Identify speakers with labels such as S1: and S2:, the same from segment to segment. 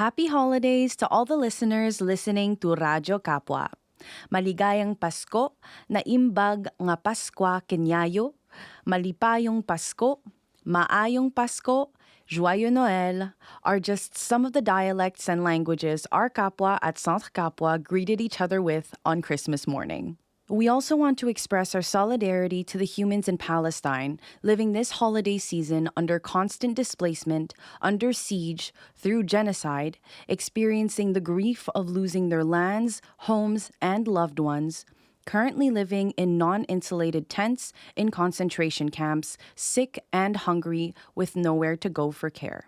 S1: Happy holidays to all the listeners listening to Radyo Kapwa. Maligayang Pasko, naimbag nga Paskwa Kenyayo, malipayong Pasko, maayong Pasko, Joyeux Noël are just some of the dialects and languages our Kapwa at Centre Kapwa greeted each other with on Christmas morning. We also want to express our solidarity to the humans in Palestine living this holiday season under constant displacement, under siege, through genocide, experiencing the grief of losing their lands, homes, and loved ones, currently living in non-insulated tents in concentration camps, sick and hungry with nowhere to go for care.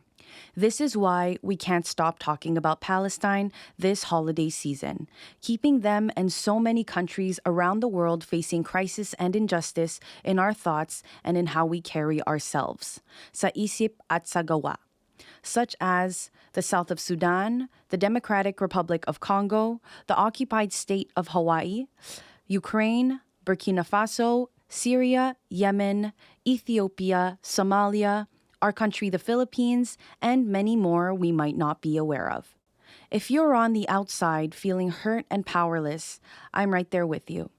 S1: This is why we can't stop talking about Palestine this holiday season, keeping them and so many countries around the world facing crisis and injustice in our thoughts and in how we carry ourselves, sa isip at sa gawa, such as the South of Sudan, the Democratic Republic of Congo, the occupied state of Hawaii, Ukraine, Burkina Faso, Syria, Yemen, Ethiopia, Somalia, our country the Philippines, and many more we might not be aware of. If you're on the outside feeling hurt and powerless, I'm right there with you.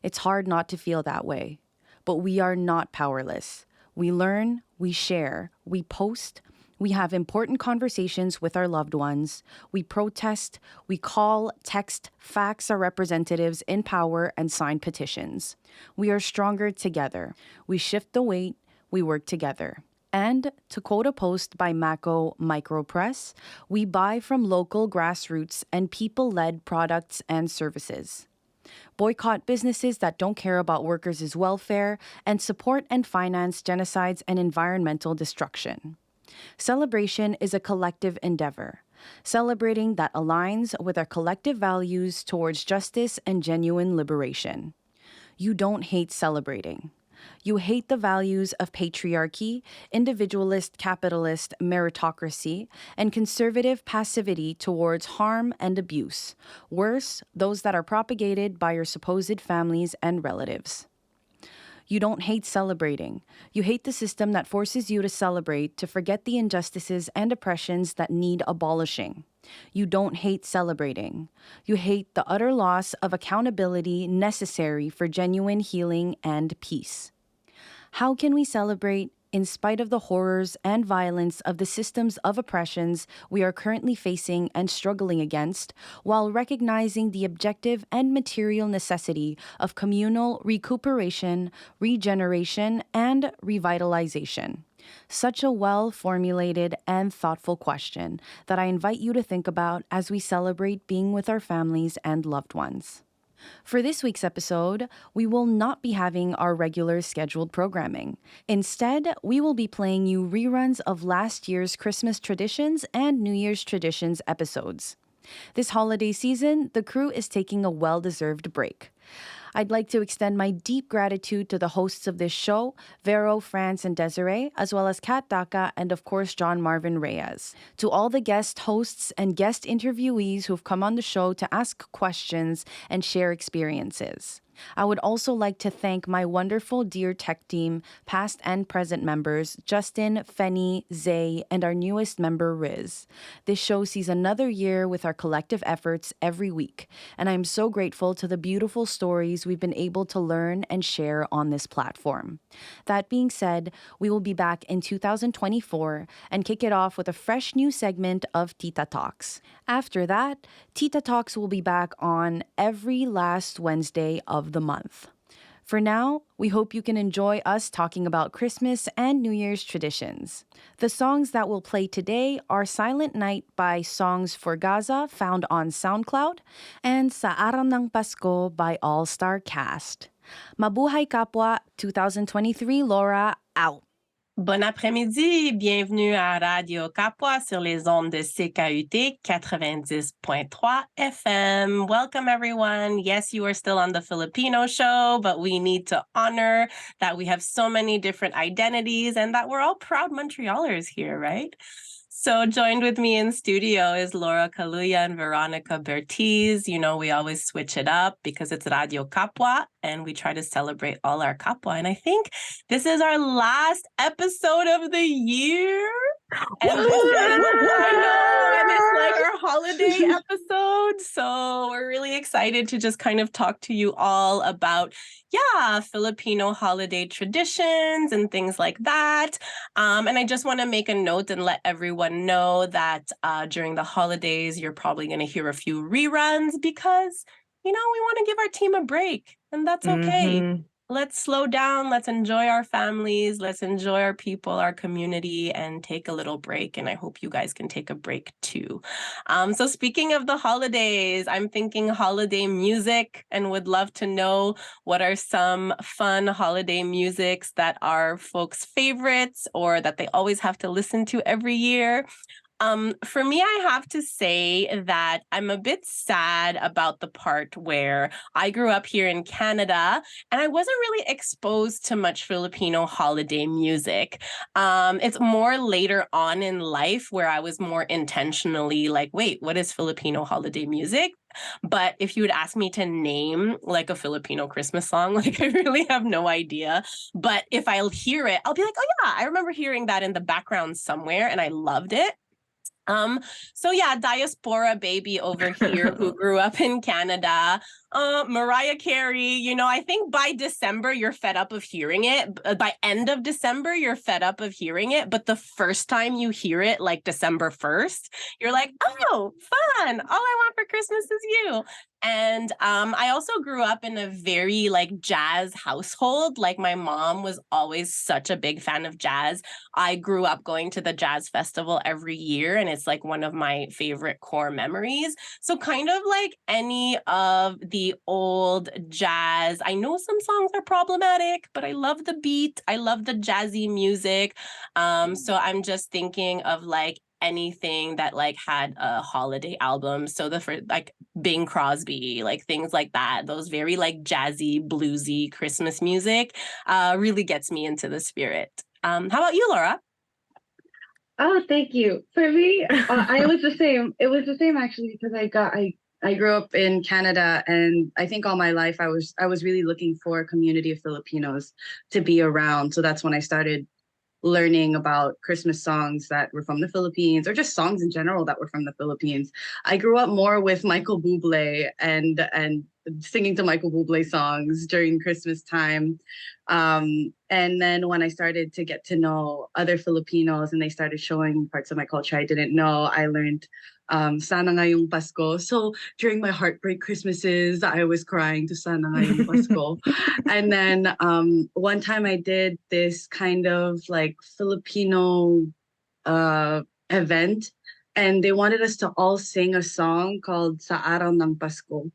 S1: It's hard not to feel that way. But we are not powerless. We learn, we share, we post, we have important conversations with our loved ones, we protest, we call, text, fax our representatives in power, and sign petitions. We are stronger together. We shift the weight, we work together. And, to quote a post by Mako Micropress, we buy from local grassroots and people-led products and services. Boycott businesses that don't care about workers' welfare and support and finance genocides and environmental destruction. Celebration is a collective endeavor, celebrating that aligns with our collective values towards justice and genuine liberation. You don't hate celebrating. You hate the values of patriarchy, individualist capitalist meritocracy, and conservative passivity towards harm and abuse. Worse, those that are propagated by your supposed families and relatives. You don't hate celebrating. You hate the system that forces you to celebrate to forget the injustices and oppressions that need abolishing. You don't hate celebrating. You hate the utter loss of accountability necessary for genuine healing and peace. How can we celebrate in spite of the horrors and violence of the systems of oppressions we are currently facing and struggling against, while recognizing the objective and material necessity of communal recuperation, regeneration, and revitalization? Such a well-formulated and thoughtful question that I invite you to think about as we celebrate being with our families and loved ones. For this week's episode, we will not be having our regular scheduled programming. Instead, we will be playing you reruns of last year's Christmas traditions and New Year's traditions episodes. This holiday season, the crew is taking a well-deserved break. I'd like to extend my deep gratitude to the hosts of this show, Vero, France, and Desiree, as well as Kat Daka and, of course, John Marvin Reyes. To all the guest hosts and guest interviewees who've come on the show to ask questions and share experiences. I would also like to thank my wonderful Dear Tech team, past and present members, Justin, Fenny, Zay, and our newest member, Riz. This show sees another year with our collective efforts every week, and I'm so grateful to the beautiful stories we've been able to learn and share on this platform. That being said, we will be back in 2024 and kick it off with a fresh new segment of Tita Talks. After that, Tita Talks will be back on every last Wednesday of the month. For now, we hope you can enjoy us talking about Christmas and New Year's traditions. The songs that we'll play today are Silent Night by Songs for Gaza, found on SoundCloud, and Sa Araw ng Pasko by All Star Cast. Mabuhay Kapwa 2023 Laura out.
S2: Bon après-midi, bienvenue à Radio Kapwa sur les ondes de CKUT 90.3 FM. Welcome everyone. Yes, you are still on the Filipino show, but we need to honor that we have so many different identities and that we're all proud Montrealers here, right? So joined with me in studio is Laura Kaluya and Veronica Bertiz. You know, we always switch it up because it's Radio Kapwa and we try to celebrate all our kapwa. And I think this is our last episode of the year. And this is, I know, and it's like our holiday episode. So we're really excited to just kind of talk to you all about, Filipino holiday traditions and things like that. And I just want to make a note and let everyone know that during the holidays, you're probably going to hear a few reruns because, we want to give our team a break, and that's okay.
S3: Mm-hmm.
S2: Let's slow down. Let's enjoy our families. Let's enjoy our people, our community, and take a little break. And I hope you guys can take a break too. So speaking of the holidays, I'm thinking holiday music and would love to know what are some fun holiday musics that are folks' favorites or that they always have to listen to every year. For me, I have to say that I'm a bit sad about the part where I grew up here in Canada and I wasn't really exposed to much Filipino holiday music. It's more later on in life where I was more intentionally like, wait, what is Filipino holiday music? But if you would ask me to name like a Filipino Christmas song, like I really have no idea. But if I'll hear it, I'll be like, oh yeah, I remember hearing that in the background somewhere and I loved it. So diaspora baby over here who grew up in Canada. Mariah Carey, I think by December you're fed up of hearing it. By end of December, you're fed up of hearing it. But the first time you hear it, like December 1st, you're like, oh, fun. All I want for Christmas is you. And I also grew up in a very like jazz household. Like my mom was always such a big fan of jazz. I grew up going to the jazz festival every year, and it's like one of my favorite core memories. So kind of like any of the old jazz. I know some songs are problematic, but I love the beat. I love the jazzy music. So I'm just thinking of like anything that like had a holiday album. So the first, like Bing Crosby, like things like that. Those very like jazzy, bluesy Christmas music really gets me into the spirit. How about you, Laura?
S4: Oh, thank you. For me, I was the same. It was the same actually because I grew up in Canada, and I think all my life I was really looking for a community of Filipinos to be around. So that's when I started learning about Christmas songs that were from the Philippines, or just songs in general that were from the Philippines. I grew up more with Michael Bublé and singing to Michael Bublé songs during Christmas time. And then when I started to get to know other Filipinos and they started showing parts of my culture I didn't know, I learned Sana Ngayong Pasko. So during my heartbreak Christmases, I was crying to Sana Ngayong Pasko. And then one time I did this kind of like Filipino event, and they wanted us to all sing a song called Sa Araw ng Pasko.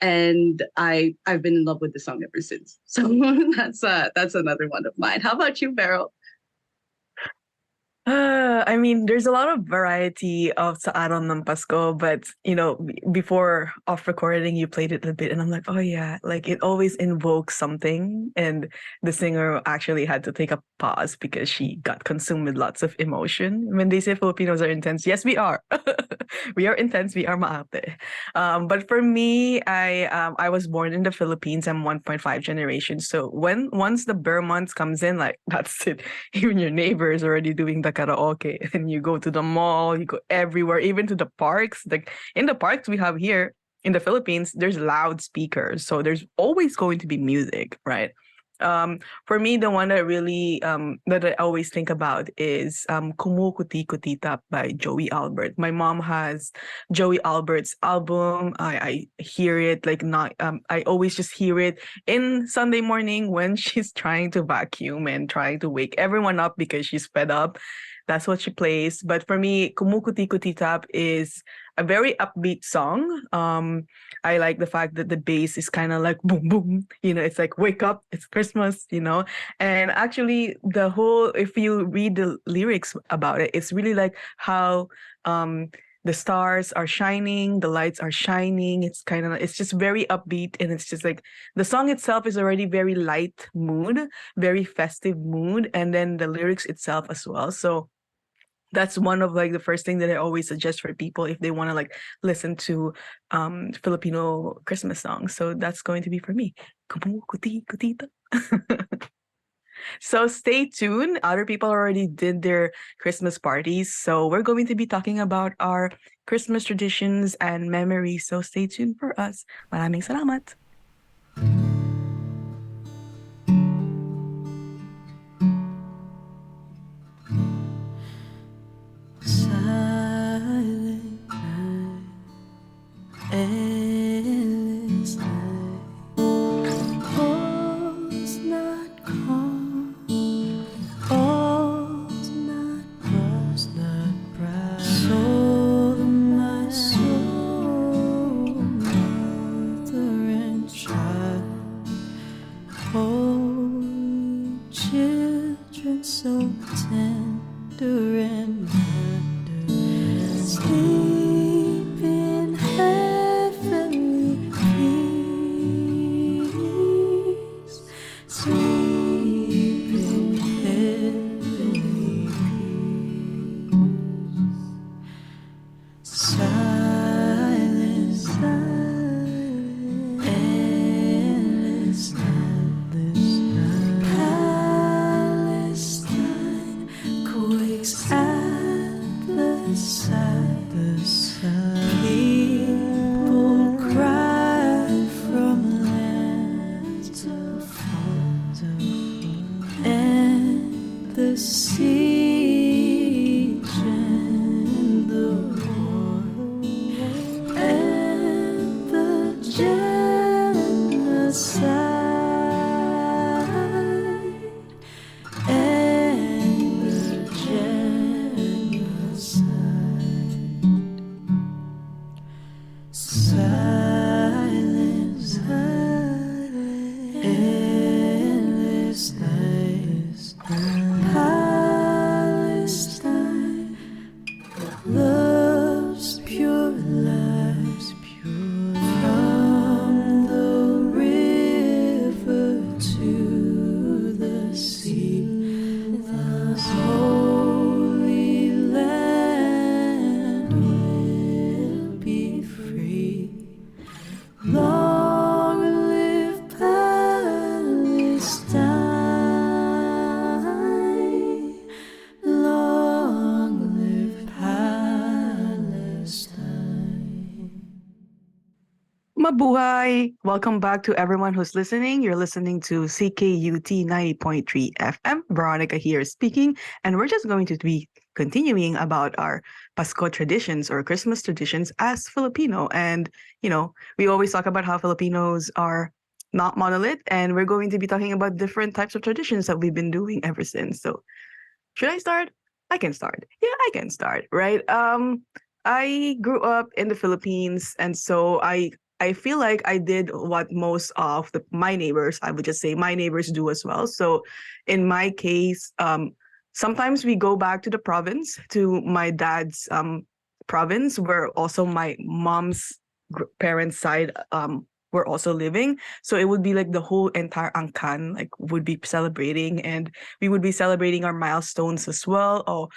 S4: And I've been in love with the song ever since. So that's another one of mine. How about you, Beryl?
S3: I mean, there's a lot of variety of Sa Araw ng Pasko, but before off recording, you played it a bit, and I'm like, oh yeah, like it always invokes something, and the singer actually had to take a pause because she got consumed with lots of emotion. When they say Filipinos are intense, yes, we are. We are intense. We are maate. But for me, I was born in the Philippines. I'm 1.5 generation, so once the Burr months comes in, like that's it. Even your neighbors already doing the karaoke, and you go to the mall, you go everywhere, even to the parks. Like in the parks we have here in the Philippines, there's loudspeakers, so there's always going to be music, right? For me, the one that really that I always think about is Kumukuti Kutita by Joey Albert. My mom has Joey Albert's album. I hear it like not I always just hear it in Sunday morning when she's trying to vacuum and trying to wake everyone up because she's fed up. That's what she plays. But for me, Kumukuti Kutitap is a very upbeat song. I like the fact that the bass is kind of like boom, boom. It's like wake up, it's Christmas, And actually, if you read the lyrics about it, it's really like how the stars are shining, the lights are shining. It's just very upbeat, and it's just like the song itself is already very light mood, very festive mood, and then the lyrics itself as well. So that's one of like the first thing that I always suggest for people if they want to like listen to Filipino Christmas songs. So that's going to be for me. Kutita. So stay tuned. Other people already did their Christmas parties. So we're going to be talking about our Christmas traditions and memories. So stay tuned for us. Maraming salamat.
S5: Silent night, endless night. All's not calm, all's not bright. Soul of my soul, mother and child, holy children so tender and sleep in heavenly peace. Sleep in heavenly peace. Silence, endless night. Palestine quakes at the sight. People cry from land to fold, and the siege and the war and the genocide and the genocide. Silence, endless night. Palestine, love's pure life, from the river to the sea. The Holy Land will be free. Long live Palestine. Long live Palestine.
S3: Mabuhay! Welcome back to everyone who's listening. You're listening to CKUT 90.3 FM. Veronica here speaking, and we're just going to be continuing about our Pasko traditions or Christmas traditions as Filipino. And, we always talk about how Filipinos are not monolith, and we're going to be talking about different types of traditions that we've been doing ever since. So, should I start? I can start. Yeah, I can start, right? I grew up in the Philippines, and so I feel like I did what most of my neighbors, I would just say my neighbors do as well. So in my case, sometimes we go back to the province, to my dad's province, where also my mom's parents' side were also living. So it would be like the whole entire angkan like would be celebrating, and we would be celebrating our milestones as well. Oh,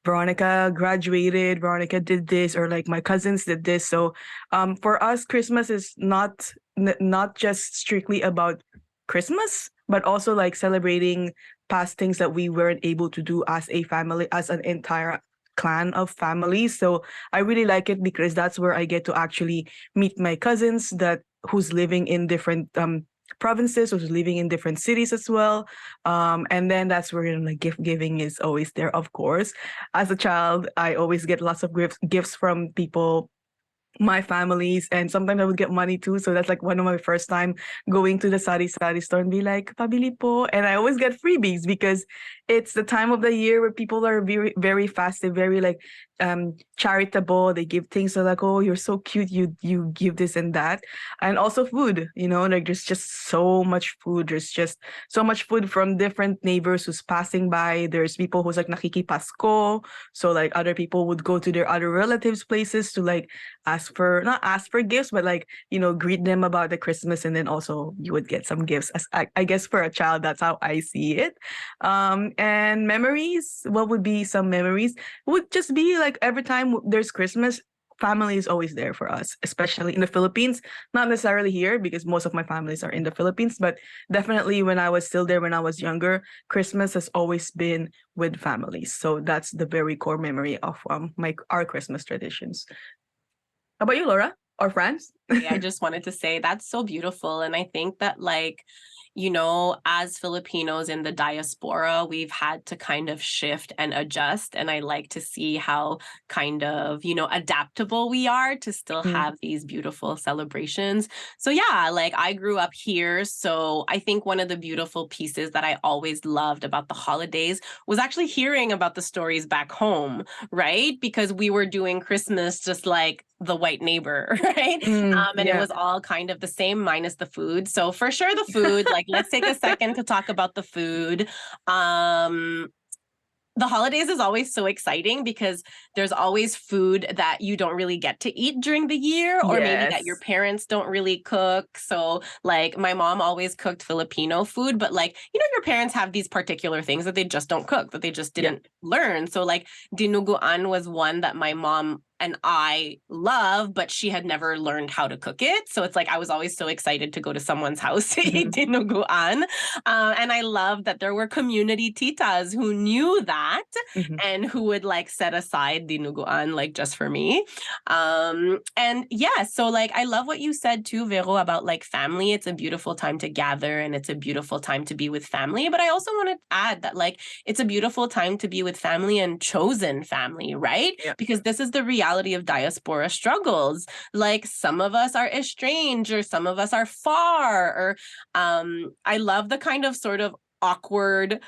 S3: Veronica graduated, Veronica did this, or like my cousins did this. So for us, Christmas is not just strictly about Christmas, but also like celebrating past things that we weren't able to do as a family, as an entire clan of families. So I really like it because that's where I get to actually meet my cousins who's living in different provinces, who's living in different cities as well. And then that's where like gift giving is always there, of course. As a child, I always get lots of gifts from people, my families, and sometimes I would get money too. So that's like one of my first time going to the sari store and be like, pabili po. And I always get freebies because it's the time of the year where people are very, very festive, very like charitable. They give things, so like, oh, you're so cute, you give this and that. And also food, like there's just so much food. There's just so much food from different neighbors who's passing by. There's people who's like nakikipasko. So like other people would go to their other relatives' places to like ask not ask for gifts, but like, greet them about the Christmas, and then also you would get some gifts. As I guess for a child, that's how I see it. And memories, what would be some memories? Would just be like every time there's Christmas, family is always there for us, especially in the Philippines. Not necessarily here because most of my families are in the Philippines, but definitely when I was still there, when I was younger, Christmas has always been with families. So that's the very core memory of our Christmas traditions. How about you, Laura or France?
S2: I just wanted to say that's so beautiful. And I think that as Filipinos in the diaspora, we've had to kind of shift and adjust. And I like to see how kind of, adaptable we are to still have these beautiful celebrations. So yeah, like I grew up here. So I think one of the beautiful pieces that I always loved about the holidays was actually hearing about the stories back home, right? Because we were doing Christmas just like the white neighbor, right? And it was all kind of the same minus the food. So for sure the food, like let's take a second to talk about the food. The holidays is always so exciting because there's always food that you don't really get to eat during the year, or maybe that your parents don't really cook. So like my mom always cooked Filipino food, but like, your parents have these particular things that they just don't cook, that they just didn't learn. So like dinuguan was one that my mom and I love, but she had never learned how to cook it. So it's like I was always so excited to go to someone's house to eat dinuguan. And I love that there were community titas who knew that and who would like set aside dinuguan like just for me. And yeah, so like I love what you said too, Vero, about like family. It's a beautiful time to gather and it's a beautiful time to be with family. But I also want to add that like it's a beautiful time to be with family and chosen family, right?
S3: Yeah.
S2: Because this is the reality of diaspora struggles. Like some of us are estranged or some of us are far, or I love the kind of sort of awkward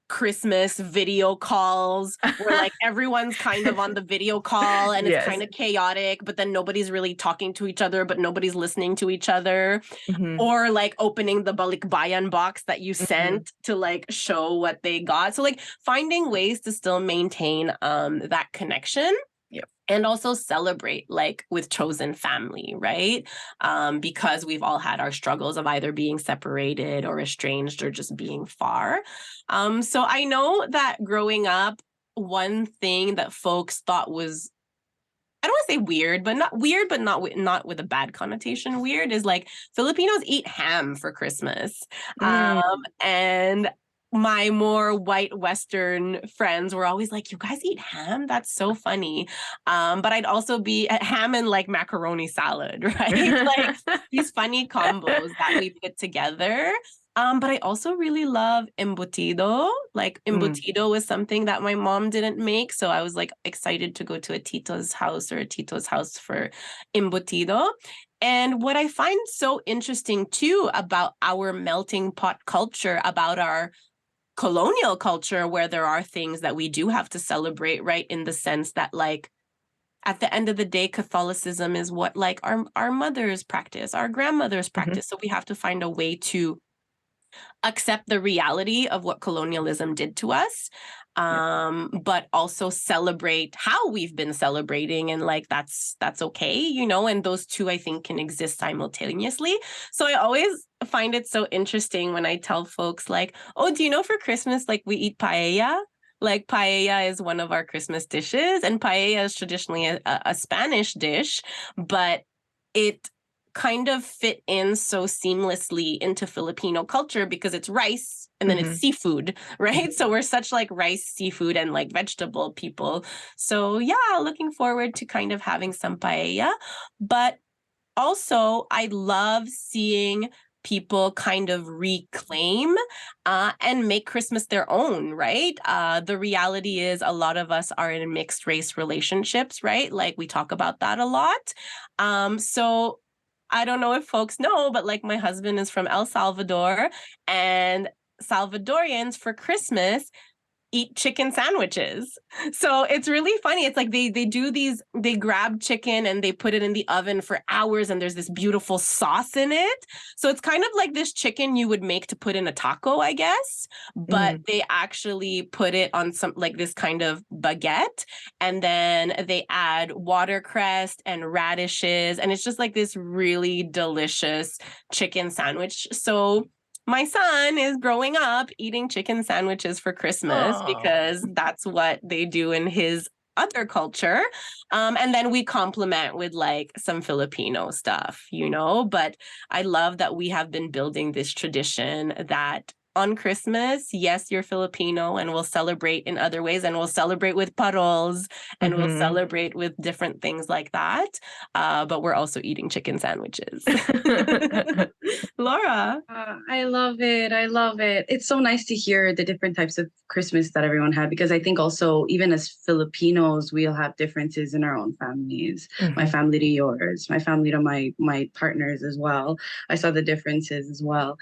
S2: Christmas video calls where like everyone's kind of on the video call and it's kind of chaotic, but then nobody's really talking to each other, but nobody's listening to each other. Or like opening the balikbayan box that you sent to like show what they got. So like finding ways to still maintain that connection. And also celebrate like with chosen family, right? Because we've all had our struggles of either being separated or estranged or just being far. So I know that growing up, one thing that folks thought was, I don't want to say weird, but not with a bad connotation. Weird is like Filipinos eat ham for Christmas. And my more white Western friends were always like, you guys eat ham? That's so funny. But I'd also be at ham and like macaroni salad, right? Like these funny combos that we put together. But I also really love embutido. Like embutido was something that my mom didn't make. So I was like excited to go to a tito's house or a tito's house for embutido. And what I find so interesting too about our melting pot culture, about our colonial culture, where there are things that we do have to celebrate, right? In the sense that like, at the end of the day, Catholicism is what like our mothers practice, our grandmothers practice. So we have to find a way to accept the reality of what colonialism did to us, but also celebrate how we've been celebrating, and like that's okay, and those two I think can exist simultaneously. So I always find it so interesting when I tell folks like, oh, do you know for Christmas like we eat paella? Like paella is one of our Christmas dishes, and paella is traditionally a Spanish dish, but it kind of fit in so seamlessly into Filipino culture because it's rice and then it's seafood, right? So we're such like rice, seafood, and like vegetable people. So yeah, looking forward to kind of having some paella. But also, I love seeing people kind of reclaim and make Christmas their own, right? The reality is a lot of us are in mixed race relationships, right? Like we talk about that a lot. So I don't know if folks know, but like my husband is from El Salvador, and Salvadorians for Christmas eat chicken sandwiches. So it's really funny. It's like they grab chicken and they put it in the oven for hours and there's this beautiful sauce in it. So it's kind of like this chicken you would make to put in a taco, I guess, but they actually put it on some like this kind of baguette, and then they add watercress and radishes, and it's just like this really delicious chicken sandwich. So my son is growing up eating chicken sandwiches for Christmas because that's what they do in his other culture. And then we complement with like some Filipino stuff, but I love that we have been building this tradition that on Christmas, yes, you're Filipino and we'll celebrate in other ways, and we'll celebrate with paroles and we'll celebrate with different things like that. But we're also eating chicken sandwiches. Laura.
S4: I love it. I love it. It's so nice to hear the different types of Christmas that everyone had, because I think also, even as Filipinos, we'll have differences in our own families. My family to yours, my family to my partners as well. I saw the differences as well.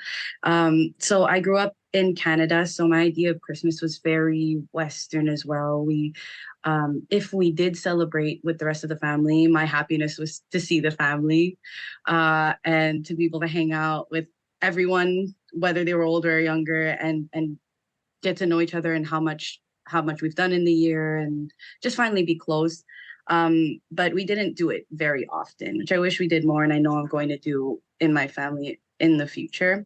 S4: So I grew up in Canada, so my idea of Christmas was very Western as well. We if we did celebrate with the rest of the family, my happiness was to see the family and to be able to hang out with everyone, whether they were older or younger, and get to know each other and how much we've done in the year, and just finally be close. But we didn't do it very often, which I wish we did more, and I know I'm going to do in my family in the future.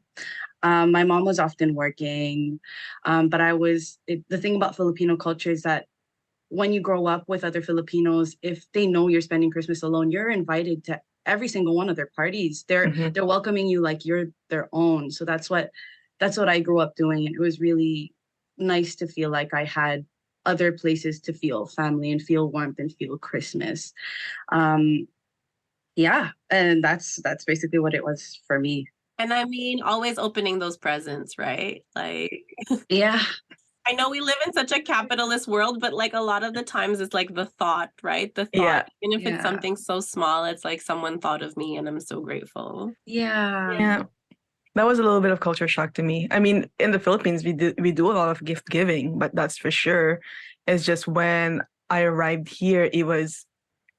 S4: My mom was often working, but the thing about Filipino culture is that when you grow up with other Filipinos, if they know you're spending Christmas alone, you're invited to every single one of their parties. They're welcoming you like you're their own. So that's what I grew up doing, and it was really nice to feel like I had other places to feel family and feel warmth and feel Christmas. Yeah, and that's basically what it was for me.
S2: And I mean, always opening those presents, right? Like,
S4: yeah.
S2: I know we live in such a capitalist world, but like a lot of the times it's like the thought, right? The thought,
S3: Yeah.
S2: even if it's something so small, it's like someone thought of me and I'm so grateful.
S3: Yeah. That was a little bit of culture shock to me. I mean, in the Philippines, we do a lot of gift giving, but that's for sure. It's just when I arrived here, it was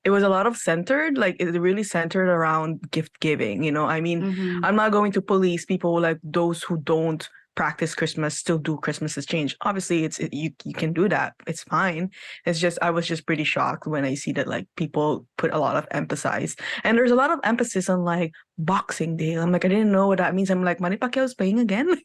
S3: a lot of centered, like it really centered around gift giving. I mean, I'm not going to police people like those who don't practice Christmas, still do Christmas exchange. Obviously, you can do that. It's fine. It's just I was just pretty shocked when I see that like people put a lot of emphasis, and there's a lot of emphasis on like Boxing Day. I'm like, I didn't know what that means. I'm like, Manny Pacquiao's playing again.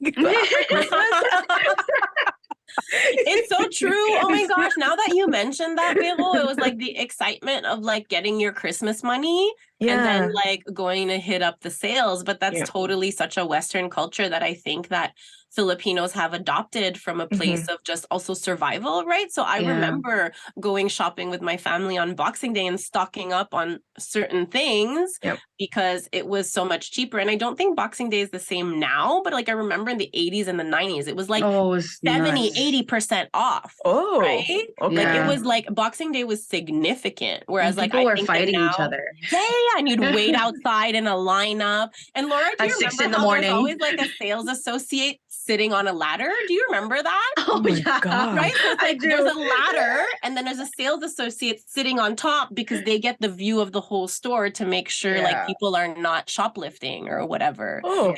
S2: It's so true. Oh my gosh. Now that you mentioned that, Vero, it was like the excitement of like getting your Christmas money and then like going to hit up the sales. But that's totally such a Western culture that I think that Filipinos have adopted from a place of just also survival, right? So I remember going shopping with my family on Boxing Day and stocking up on certain things because it was so much cheaper. And I don't think Boxing Day is the same now, but like I remember in the 80s and the 90s, it was like 70, 80% off.
S3: Oh,
S2: right?
S3: Okay.
S2: Like it was like Boxing Day was significant. Whereas like
S4: people
S2: I
S4: were
S2: think
S4: fighting
S2: now,
S4: each other.
S2: Yeah, and you'd wait outside in a lineup. And Laura, do
S4: At
S2: you
S4: 6
S2: remember
S4: in the
S2: how
S4: morning.
S2: there's always like a sales associate sitting on a ladder? Do you remember that?
S3: Oh my God.
S2: Right? So it's
S4: I
S2: like
S4: do.
S2: there's a ladder and then there's a sales associate sitting on top because they get the view of the whole store to make sure like people are not shoplifting or whatever.
S3: Oh.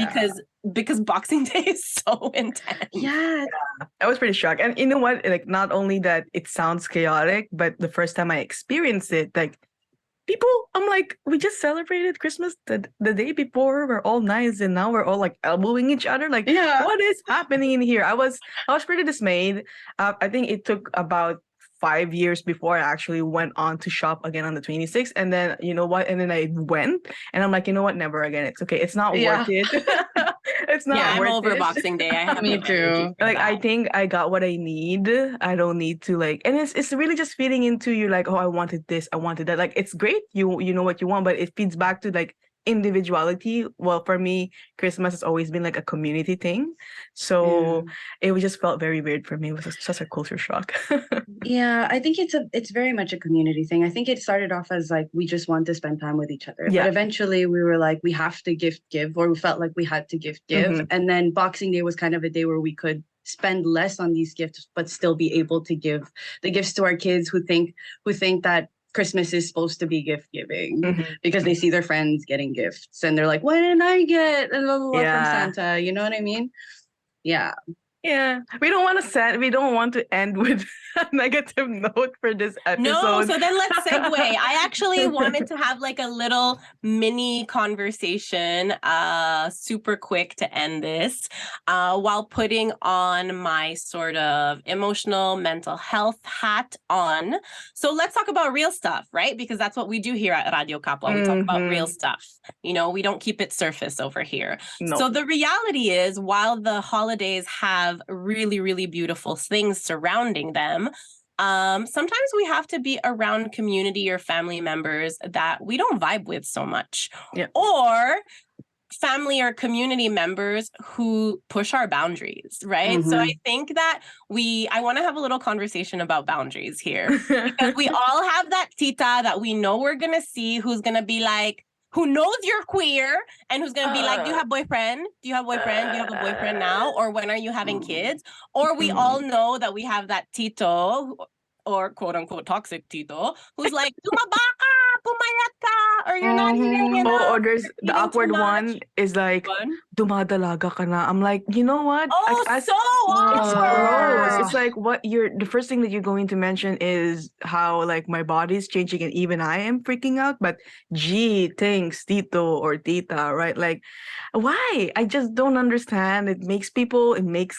S2: Because Boxing Day is so intense.
S4: Yeah.
S3: I was pretty shocked. And you know what? Like, not only that it sounds chaotic, but the first time I experienced it, like, people, I'm like, we just celebrated Christmas the day before. We're all nice, and now we're all like elbowing each other. Like, what is happening in here? I was pretty dismayed. I think it took about 5 years before I actually went on to shop again on the 26th. And then, you know what? And then I went, and I'm like, you know what? Never again. It's okay. It's not worth it. It's not worth
S2: I'm over
S3: it.
S2: Boxing Day. I have
S4: Me
S2: no
S4: too.
S2: energy for
S3: Like,
S2: that.
S3: I think I got what I need. I don't need to like, and it's really just feeding into you like, oh, I wanted this, I wanted that. Like, it's great. You know what you want, but it feeds back to like individuality. Well, for me, Christmas has always been like a community thing. So it just felt very weird for me. It was such a culture shock.
S4: Yeah, I think it's very much a community thing. I think it started off as like we just want to spend time with each other.
S3: Yeah.
S4: But eventually we were like, we have to give, or we felt like we had to give. And then Boxing Day was kind of a day where we could spend less on these gifts, but still be able to give the gifts to our kids who think that Christmas is supposed to be gift giving because they see their friends getting gifts and they're like, "Why didn't I get a little from
S3: Yeah.
S4: Santa?" You know what I mean? Yeah.
S3: Yeah, we don't want to end with a negative note for this episode.
S2: No, so then let's segue. I actually wanted to have like a little mini conversation, super quick to end this, while putting on my sort of emotional mental health hat on. So let's talk about real stuff, right? Because that's what we do here at Radio Kapwa. We talk about real stuff. You know, we don't keep it surface over here.
S3: No.
S2: So the reality is, while the holidays have really, really beautiful things surrounding them, sometimes we have to be around community or family members that we don't vibe with so much.
S3: Yeah.
S2: Or family or community members who push our boundaries, right? So I think that I want to have a little conversation about boundaries here because we all have that tita that we know we're going to see who's going to be like, who knows you're queer and who's going to be like, do you have boyfriend? Do you have boyfriend? Do you have a boyfriend now? Or when are you having kids? Or we all know that we have that tito or quote unquote toxic tito who's like, tumaba ka, pumayat ka, or you're not eating enough.
S3: Or there's the
S2: eating
S3: awkward
S2: too much.
S3: one is like,
S2: One.
S3: dumadalaga ka na. I'm like, you know what?
S2: Oh,
S3: It's
S2: so awkward.
S3: gross. It's like the first thing that you're going to mention is how like my body's changing and even I am freaking out. But gee, thanks, Tito or Tita, right? Like, why? I just don't understand. It makes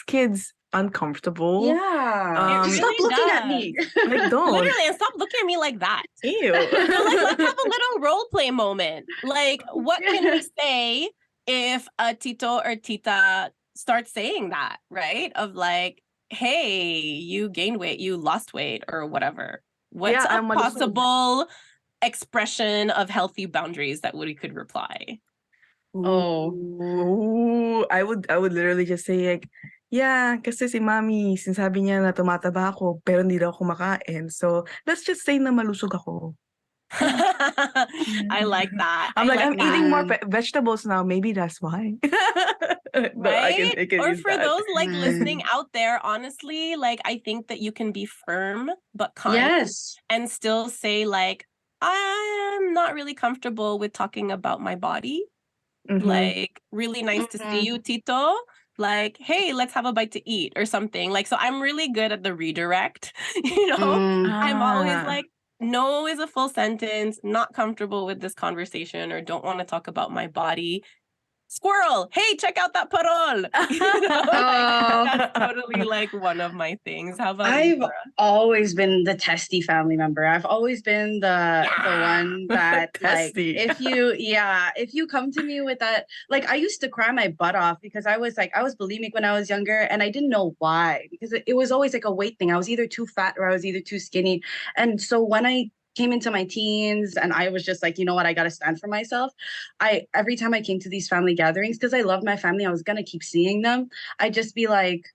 S3: kids uncomfortable.
S4: Yeah.
S3: It
S4: Stop
S2: really
S4: looking at
S2: does.
S4: me.
S3: Like, don't.
S2: Literally, and stop looking at me like that.
S3: Ew.
S2: So, like, let's have a little role play moment. Like, what can we say if a Tito or Tita starts saying that, right? Of like, hey, you gained weight, you lost weight, or whatever. What's a
S3: I'm
S2: possible expression of healthy boundaries that we could reply?
S3: Ooh, I would literally just say like, yeah, kasi si Mami, sinasabi niya na tumataba ako, pero hindi daw kumakain. So, let's just say na malusog ako.
S2: I like that.
S3: I'm like, I'm
S2: that.
S3: eating more vegetables now. Maybe that's why.
S2: Right?
S3: I can
S2: Or
S3: use
S2: for
S3: that.
S2: those like listening out there, honestly, like I think that you can be firm but kind
S4: Yes.
S2: and still say like, I'm not really comfortable with talking about my body. Like, really nice to see you, Tito. Like, hey, let's have a bite to eat or something. Like, so I'm really good at the redirect, you know? I'm always like, no is a full sentence, not comfortable with this conversation or don't want to talk about my body. Squirrel, hey, check out that parol. You know, like, that's totally like one of my things. How about you,
S4: I've
S2: Laura?
S4: always been the testy family member. I've always been the one that like
S3: Testy.
S4: if you come to me with that, like I used to cry my butt off because I was bulimic when I was younger and I didn't know why because it was always like a weight thing. I was either too fat or I was either too skinny. And so when I came into my teens and I was just like, you know what, I got to stand for myself. Every time I came to these family gatherings, because I loved my family, I was going to keep seeing them. I'd just be like,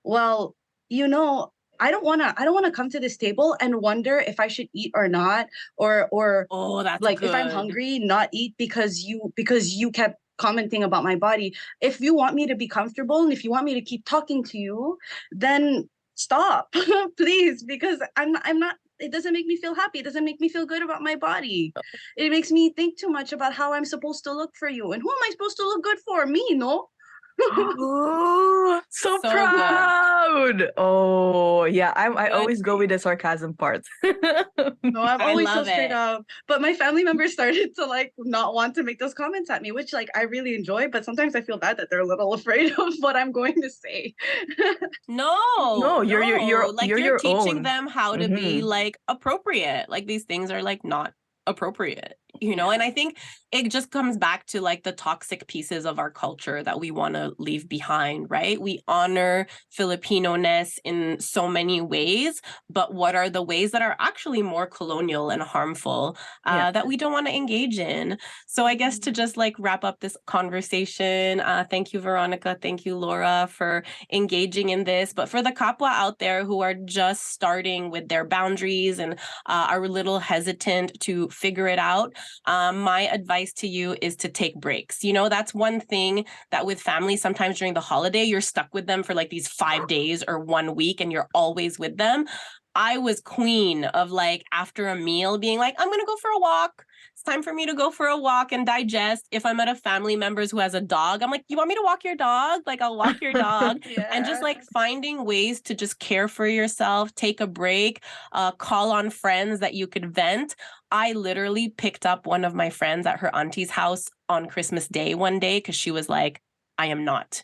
S4: well, you know, I don't want to come to this table and wonder if I should eat or not, or
S2: Oh, that's
S4: like
S2: good.
S4: if I'm hungry, not eat because you kept commenting about my body. If you want me to be comfortable and if you want me to keep talking to you, then stop, please, because I'm not. It doesn't make me feel happy. It doesn't make me feel good about my body. It makes me think too much about how I'm supposed to look for you. And who am I supposed to look good for? Me, no?
S3: Oh, so
S2: So
S3: proud. Oh, yeah. I
S2: Good.
S3: always go with the sarcasm part.
S4: No, I've
S2: I
S4: always so
S2: love
S4: straight
S2: it.
S4: up. But my family members started to like not want to make those comments at me, which like I really enjoy. But sometimes I feel bad that they're a little afraid of what I'm going to say.
S2: No,
S3: you're
S2: like
S3: you're
S2: you're
S3: your
S2: teaching
S3: own.
S2: them how to be like appropriate. Like these things are like not appropriate, you know? And I think it just comes back to like the toxic pieces of our culture that we want to leave behind, right? We honor Filipino-ness in so many ways, but what are the ways that are actually more colonial and harmful that we don't want to engage in? So I guess to just like wrap up this conversation, thank you, Veronica. Thank you, Laura, for engaging in this. But for the kapwa out there who are just starting with their boundaries and are a little hesitant to figure it out, my advice to you is to take breaks. You know, that's one thing that with family, sometimes during the holiday, you're stuck with them for like these 5 days or 1 week and you're always with them. I was queen of like after a meal being like, I'm going to go for a walk. It's time for me to go for a walk and digest. If I'm at a family member's who has a dog, I'm like, you want me to walk your dog? Like, I'll walk your dog. And just like finding ways to just care for yourself, take a break, call on friends that you could vent. I literally picked up one of my friends at her auntie's house on Christmas Day one day because she was like, I am not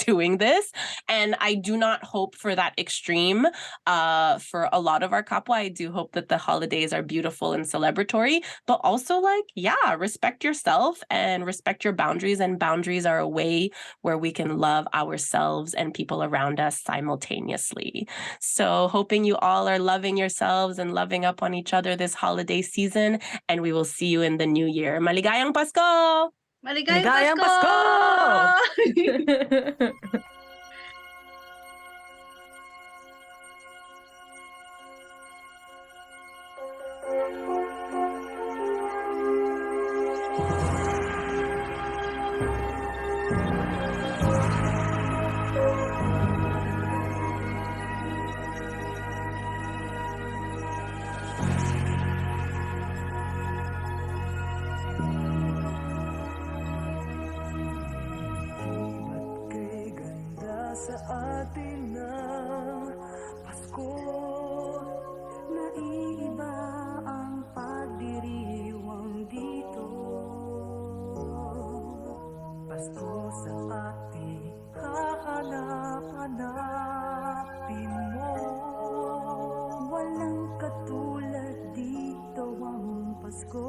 S2: doing this. And I do not hope for that extreme for a lot of our kapwa. I do hope that the holidays are beautiful and celebratory, but also like, yeah, respect yourself and respect your boundaries. And boundaries are a way where we can love ourselves and people around us simultaneously. So hoping you all are loving yourselves and loving up on each other this holiday season. And we will see you in the new year. Maligayang Pasko!
S1: Maligayang
S3: Pasko!
S5: Sa atin ng Pasko, naiiba ang pagdiriwang dito. Pasko sa ating hahanap-hanapin mo. Walang katulad dito ang Pasko.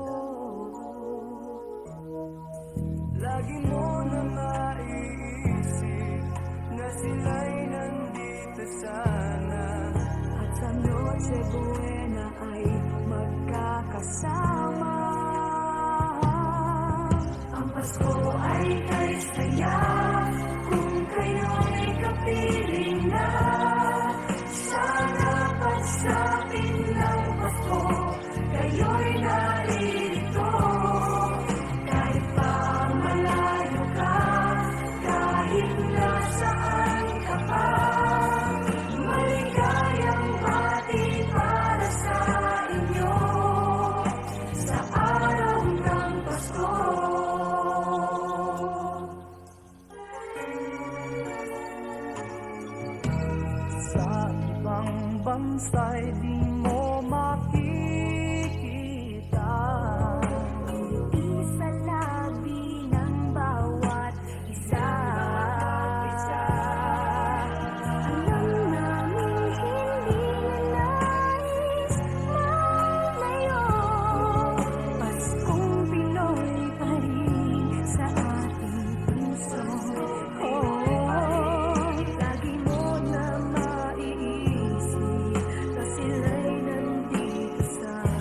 S5: Lagi mo na maiisip na sila'y nandito sana at sa Noche Buena ay magkakasama. Ang Pasko ay kay saya kung kayo'y kapiling na. Sana pagsapin ng Pasko kayo'y naririto. Kahit pa malayo ka, kahit nasaan ka pa, maligayang bati para sa inyo sa araw ng Pasko. Sa ibang bansa'y di mo makikita isa labi ng bawat isa. Alam namin hindi na nais malayo. Paskong Pinoy pa rin sa ating puso. Lagi mo na maiisip na sila'y nandito sana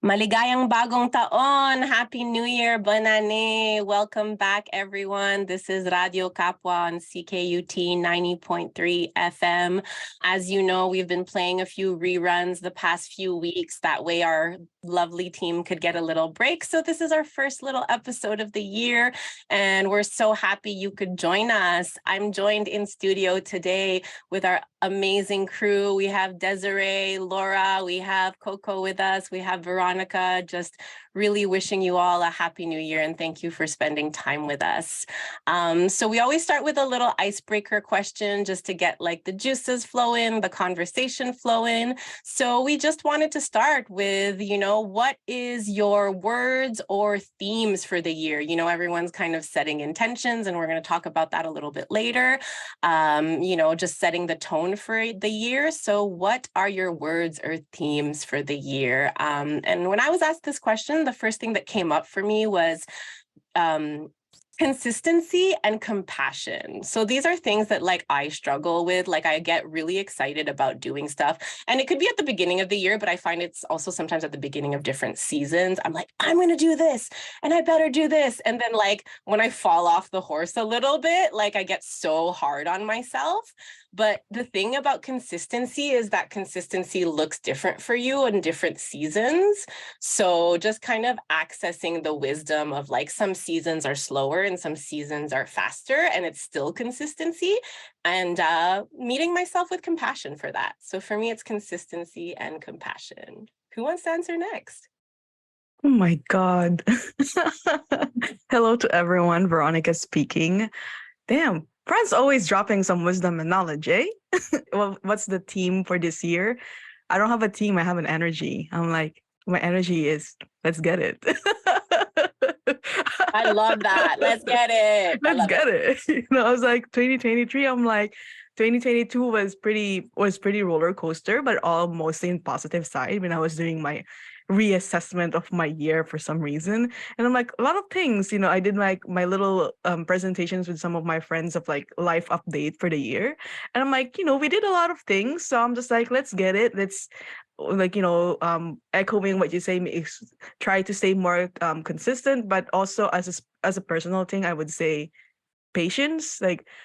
S2: Maligayang bagong taon! Happy New Year, Banane! Welcome back, everyone. This is Radio Kapwa on CKUT 90.3 FM. As you know, we've been playing a few reruns the past few weeks. That way our lovely team could get a little break. So this is our first little episode of the year, and we're so happy you could join us. I'm joined in studio today with our amazing crew. We have Desiree, Laura, we have Coco with us, we have Veronica, just really wishing you all a happy new year and thank you for spending time with us. So we always start with a little icebreaker question just to get like the juices flowing, the conversation flowing. So we just wanted to start with, what is your words or themes for the year? Everyone's kind of setting intentions and we're going to talk about that a little bit later. Just setting the tone for the year. So what are your words or themes for the year? And when I was asked this question, the first thing that came up for me was consistency and compassion. So these are things that I struggle with. I get really excited about doing stuff. And it could be at the beginning of the year, but I find it's also sometimes at the beginning of different seasons. I'm like, I'm going to do this and I better do this. And then when I fall off the horse a little bit, I get so hard on myself. But the thing about consistency is that consistency looks different for you in different seasons. So just kind of accessing the wisdom of some seasons are slower and some seasons are faster, and it's still consistency, and meeting myself with compassion for that. So for me, it's consistency and compassion. Who wants to answer next?
S3: Oh my God. Hello to everyone. Veronica speaking. Damn, Fran's always dropping some wisdom and knowledge, eh? Well, what's the theme for this year? I don't have a team, I have an energy. I'm like, my energy is, let's get it.
S2: I love that. Let's get it.
S3: Let's get it. I was like 2023, I'm like 2022 was pretty roller coaster, but all mostly in positive side when I was doing my reassessment of my year for some reason. And I'm like, a lot of things, I did my little presentations with some of my friends of life update for the year. And I'm like, we did a lot of things. So I'm just like, let's get it. Let's echoing what you say, try to stay more consistent, but also as a personal thing, I would say patience,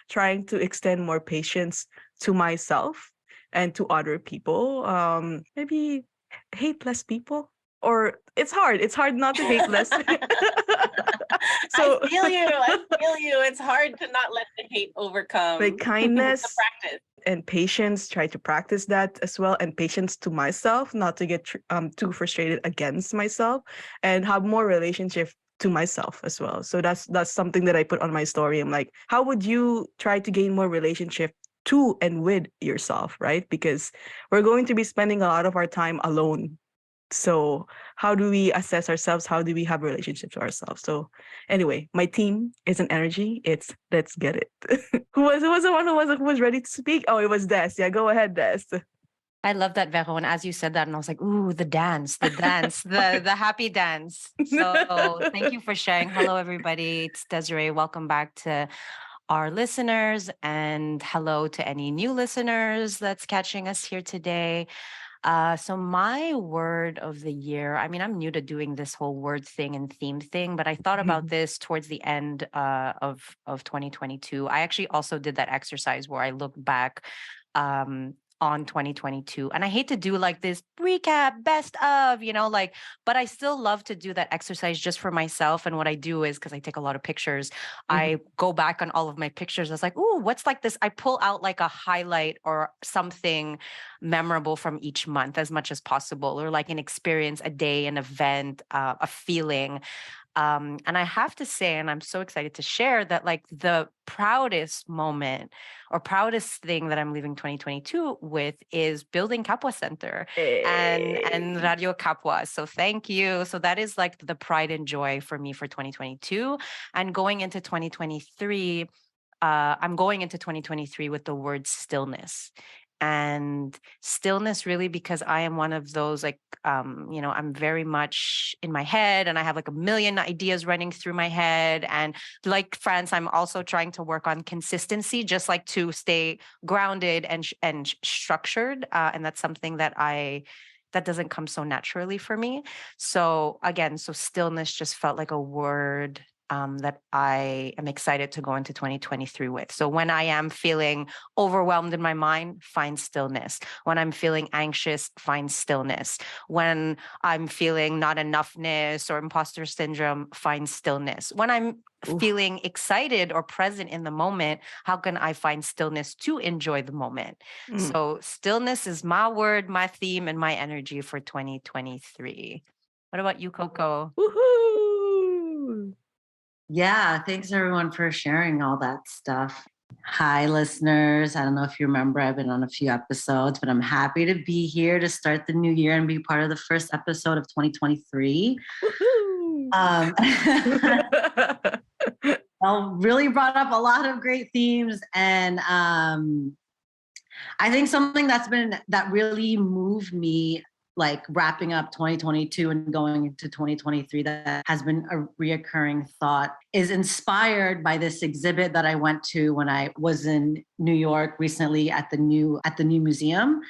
S3: trying to extend more patience to myself and to other people. Maybe hate less people, or it's hard not to hate less.
S2: So I feel you. It's hard to not let the hate overcome
S3: kindness
S2: the practice.
S3: And patience, try to practice that as well, and patience to myself, not to get too frustrated against myself, and have more relationship to myself as well. So that's something that I put on my story. I'm like, how would you try to gain more relationship to and with yourself, right? Because we're going to be spending a lot of our time alone. So how do we assess ourselves? How do we have relationships to ourselves? So anyway, my team is an energy. It's let's get it. Who was the one who was ready to speak? Oh, it was Des. Yeah, go ahead, Des.
S1: I love that, Vero. And as you said that, and I was like, ooh, the dance, the happy dance. So thank you for sharing. Hello, everybody. It's Desiree. Welcome back to our listeners, and hello to any new listeners that's catching us here today. So my word of the year, I mean, I'm new to doing this whole word thing and theme thing, but I thought about this towards the end of 2022. I actually also did that exercise where I look back on 2022. And I hate to do this recap, best of, but I still love to do that exercise just for myself. And what I do is, because I take a lot of pictures, I go back on all of my pictures. I was like, ooh, what's this? I pull out a highlight or something memorable from each month as much as possible, or an experience, a day, an event, a feeling. And I have to say, and I'm so excited to share that the proudest moment or proudest thing that I'm leaving 2022 with is building Kapwa Center and Radio Kapwa. So thank you. So that is the pride and joy for me for 2022. And going into 2023, I'm going into 2023 with the word stillness. And stillness, really, because I am one of those I'm very much in my head, and I have a million ideas running through my head. And like France, I'm also trying to work on consistency, just to stay grounded and structured. And that's something that I
S6: that doesn't come so naturally for me. So again, so stillness just felt like a word that I am excited to go into 2023 with. So when I am feeling overwhelmed in my mind, find stillness. When I'm feeling anxious, find stillness. When I'm feeling not enoughness or imposter syndrome, find stillness. When I'm feeling excited or present in the moment, how can I find stillness to enjoy the moment? So stillness is my word, my theme, and my energy for 2023. What about you, Coco?
S3: Woohoo!
S7: Yeah, thanks everyone for sharing all that stuff. Hi, listeners. I don't know if you remember, I've been on a few episodes, but I'm happy to be here to start the new year and be part of the first episode of 2023.
S3: Woohoo!
S7: Well, really brought up a lot of great themes, and I think something that really moved me, like wrapping up 2022 and going into 2023, that has been a reoccurring thought, is inspired by this exhibit that I went to when I was in New York recently at the new museum,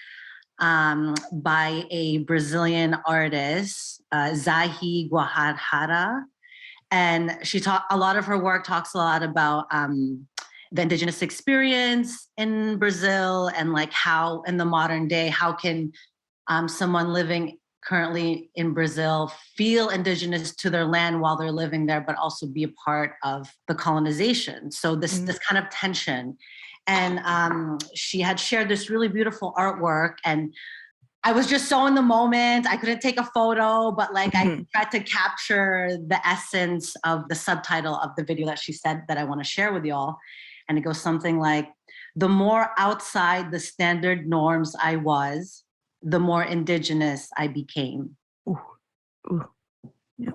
S7: by a Brazilian artist, Zahi Guajajara. And a lot of her work talks a lot about the indigenous experience in Brazil, and like how in the modern day, how can someone living currently in Brazil feel indigenous to their land while they're living there, but also be a part of the colonization. So this kind of tension. And she had shared this really beautiful artwork, and I was just so in the moment. I couldn't take a photo, but like I tried to capture the essence of the subtitle of the video that she said that I want to share with y'all. And it goes something like, the more outside the standard norms I was, the more indigenous I became.
S3: Yeah.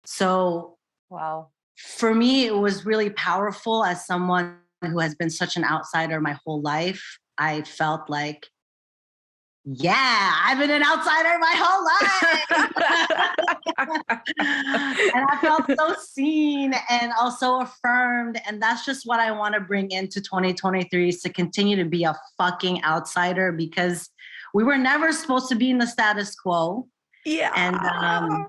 S7: So
S6: Wow.
S7: for me, it was really powerful as someone who has been such an outsider my whole life. I felt like, yeah, I've been an outsider my whole life. And I felt so seen and also affirmed. And that's just what I want to bring into 2023, is to continue to be a fucking outsider, because we were never supposed to be in the status quo.
S3: Yeah.
S7: And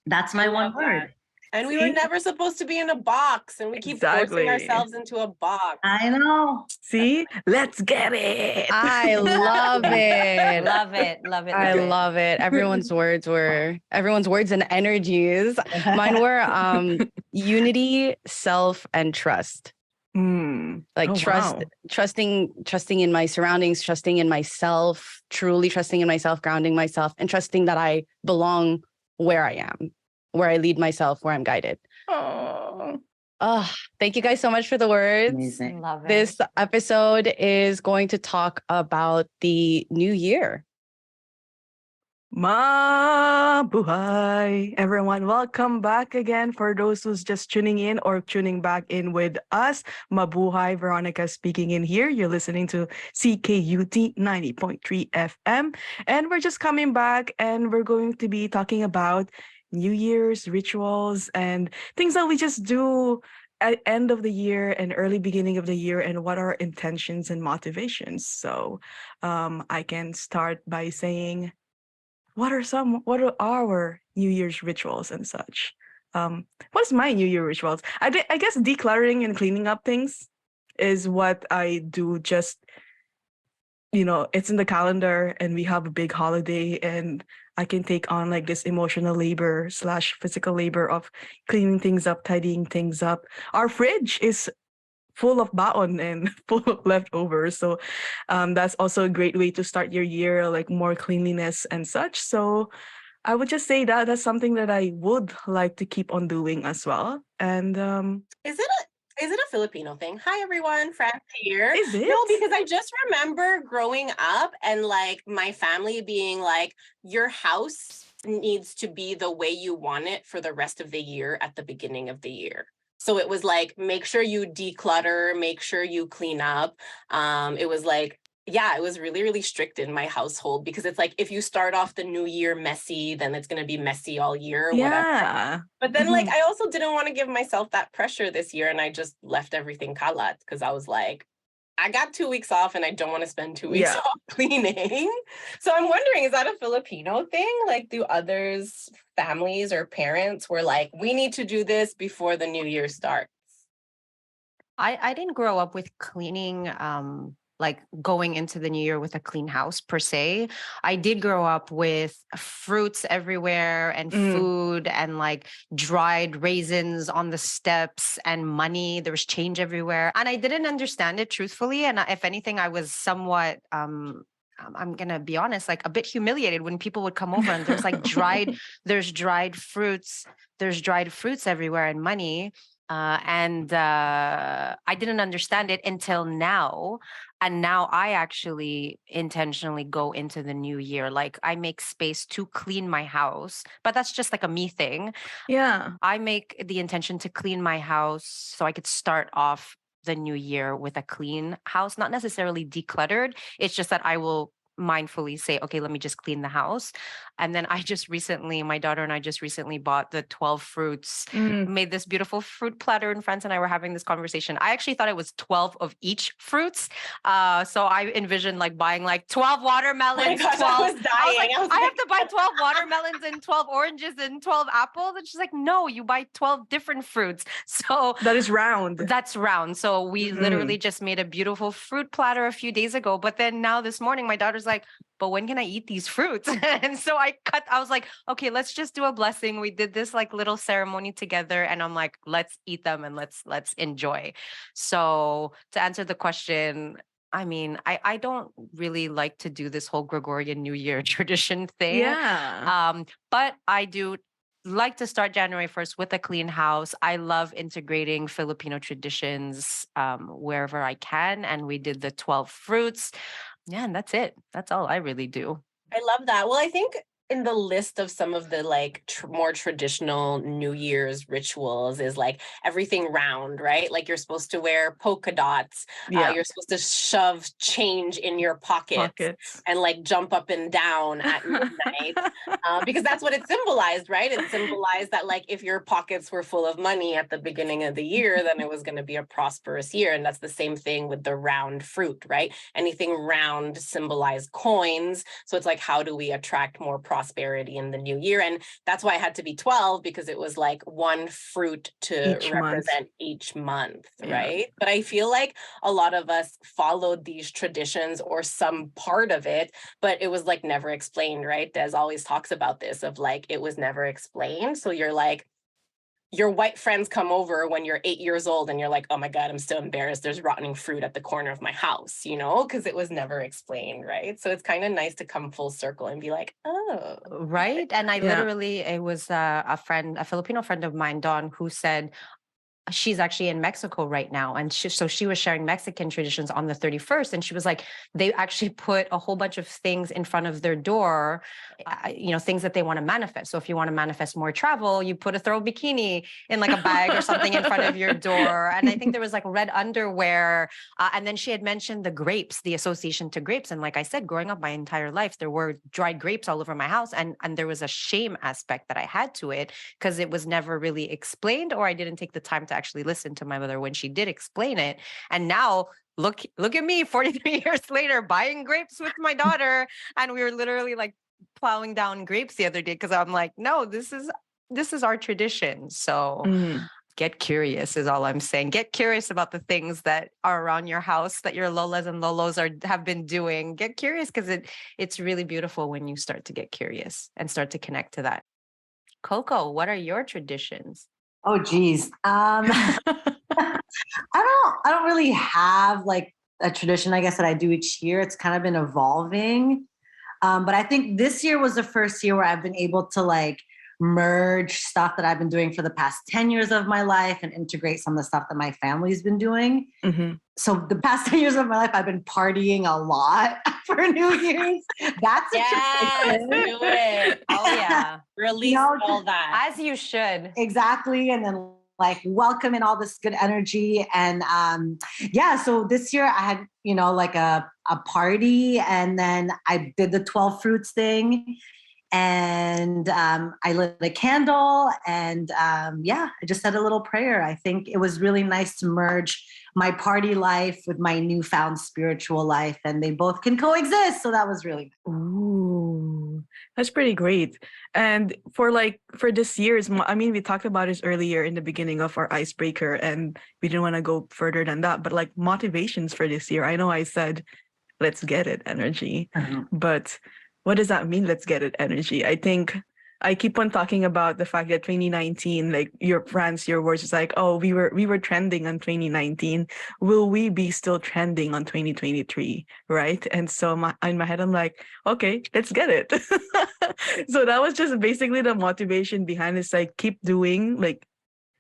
S7: that's my one word.
S2: And we were never supposed to be in a box, and we keep forcing ourselves into a box.
S7: I know.
S3: See, let's get it.
S1: I love it.
S6: Love it. Love it.
S1: I
S6: love it.
S1: love it. Everyone's words and energies. Mine were unity, self, and trust. Like trusting in my surroundings, trusting in myself, truly trusting in myself, grounding myself, and trusting that I belong where I am, where I lead myself, where I'm guided. Oh, thank you guys so much for the words.
S7: Amazing.
S6: Love it.
S1: This episode is going to talk about the new year.
S3: Mabuhay, everyone. Welcome back again. For those who's just tuning in or tuning back in with us, Mabuhay, Veronica speaking in here. You're listening to CKUT 90.3 FM. And we're just coming back, and we're going to be talking about New Year's rituals and things that we just do at end of the year and early beginning of the year, and what are intentions and motivations. So I can start by saying, what are our New Year's rituals and such? What's my New Year rituals? I guess decluttering and cleaning up things is what I do. Just, it's in the calendar, and we have a big holiday, and I can take on like this emotional labor / physical labor of cleaning things up, tidying things up. Our fridge is full of baon and full of leftovers. So that's also a great way to start your year, like more cleanliness and such. So I would just say that that's something that I would like to keep on doing as well. And
S2: Is it a Filipino thing? Hi everyone, Fran here.
S3: Is it?
S2: No, because I just remember growing up and like my family being like, your house needs to be the way you want it for the rest of the year at the beginning of the year. So it was like, make sure you declutter, make sure you clean up. It was like, yeah, it was really, really strict in my household, because it's like, if you start off the new year messy, then it's going to be messy all year. Or whatever.
S3: Yeah.
S2: But then like, I also didn't want to give myself that pressure this year. And I just left everything kalat, because I was like, I got 2 weeks off and I don't want to spend 2 weeks
S3: Yeah.
S2: off cleaning. So I'm wondering, is that a Filipino thing? Like, do others, families or parents were like, we need to do this before the new year starts?
S6: I didn't grow up with cleaning, like going into the new year with a clean house per se. I did grow up with fruits everywhere and food and like dried raisins on the steps and money. There was change everywhere. And I didn't understand it truthfully. And if anything, I was somewhat, I'm gonna be honest, like a bit humiliated when people would come over and there's like there's dried fruits, everywhere and money. I didn't understand it until now. And now I actually intentionally go into the new year. Like I make space to clean my house, but that's just like a me thing.
S3: Yeah.
S6: I make the intention to clean my house so I could start off the new year with a clean house, not necessarily decluttered. It's just that I will mindfully say, okay, let me just clean the house. And then my daughter and I just recently bought the 12 fruits, made this beautiful fruit platter, and friends and I were having this conversation. I actually thought it was 12 of each fruits. So I envisioned like buying like 12 watermelons.
S2: Oh my gosh,
S6: 12,
S2: I was dying.
S6: I was like, I have to buy 12 watermelons and 12 oranges and 12 apples. And she's like, no, you buy 12 different fruits. So
S3: That is round.
S6: that's round. So we literally just made a beautiful fruit platter a few days ago. But then now this morning, my daughter's like, but when can I eat these fruits? And so I was like, okay, let's just do a blessing. We did this like little ceremony together. And I'm like, let's eat them and let's enjoy. So to answer the question, I mean, I don't really like to do this whole Gregorian New Year tradition thing.
S3: Yeah.
S6: But I do like to start January 1st with a clean house. I love integrating Filipino traditions wherever I can. And we did the 12 fruits. Yeah, and that's it. That's all I really do.
S2: I love that. Well, I think in the list of some of the like more traditional New Year's rituals is like everything round, right? Like you're supposed to wear polka dots.
S3: Yeah.
S2: You're supposed to shove change in your pockets and like jump up and down at midnight because that's what it symbolized, right? It symbolized that like if your pockets were full of money at the beginning of the year, then it was going to be a prosperous year. And that's the same thing with the round fruit, right? Anything round symbolized coins. So it's like, how do we attract more prosperity in the new year? And that's why it had to be 12, because it was like one fruit to represent each month, right? But I feel like a lot of us followed these traditions or some part of it, but it was like never explained, right? Des always talks about this of like, it was never explained. So you're like, your white friends come over when you're 8 years old and you're like, oh my God, I'm still embarrassed. There's rotting fruit at the corner of my house, you know, because it was never explained, right? So it's kind of nice to come full circle and be like, oh.
S6: Right. And I literally, it was a Filipino friend of mine, Dawn, who said, she's actually in Mexico right now. And so she was sharing Mexican traditions on the 31st. And she was like, they actually put a whole bunch of things in front of their door, things that they want to manifest. So if you want to manifest more travel, you throw a bikini in like a bag or something in front of your door. And I think there was like red underwear. And then she had mentioned the grapes, the association to grapes. And like I said, growing up my entire life, there were dried grapes all over my house. And there was a shame aspect that I had to it because it was never really explained, or I didn't take the time to actually listen to my mother when she did explain it. And now look at me 43 years later buying grapes with my daughter, and we were literally like plowing down grapes the other day because I'm like, no, this is our tradition. So get curious is all I'm saying. Get curious about the things that are around your house that your lolas and lolos have been doing. Get curious because it's really beautiful when you start to get curious and start to connect to that. Coco, what are your traditions?
S7: Oh, geez. I don't really have like a tradition, I guess, that I do each year. It's kind of been evolving. But I think this year was the first year where I've been able to like merge stuff that I've been doing for the past 10 years of my life and integrate some of the stuff that my family's been doing. So the past 10 years of my life, I've been partying a lot for New Year's. That's
S2: a tradition. Do it.
S6: Oh yeah.
S2: Release all that.
S6: As you should.
S7: Exactly. And then like welcome in all this good energy. And so this year I had, like a party, and then I did the 12 fruits thing. And I lit a candle, and I just said a little prayer. I think it was really nice to merge my party life with my newfound spiritual life, and they both can coexist. So that was really nice.
S3: Ooh, that's pretty great. And for this year's, I mean, we talked about this earlier in the beginning of our icebreaker, and we didn't want to go further than that. But like motivations for this year, I know I said, "Let's get it" energy, but what does that mean? Let's get it energy. I think I keep on talking about the fact that 2019, like your words is like, oh, we were trending on 2019. Will we be still trending on 2023? Right. And so in my head, I'm like, okay, let's get it. So that was just basically the motivation behind this, like keep doing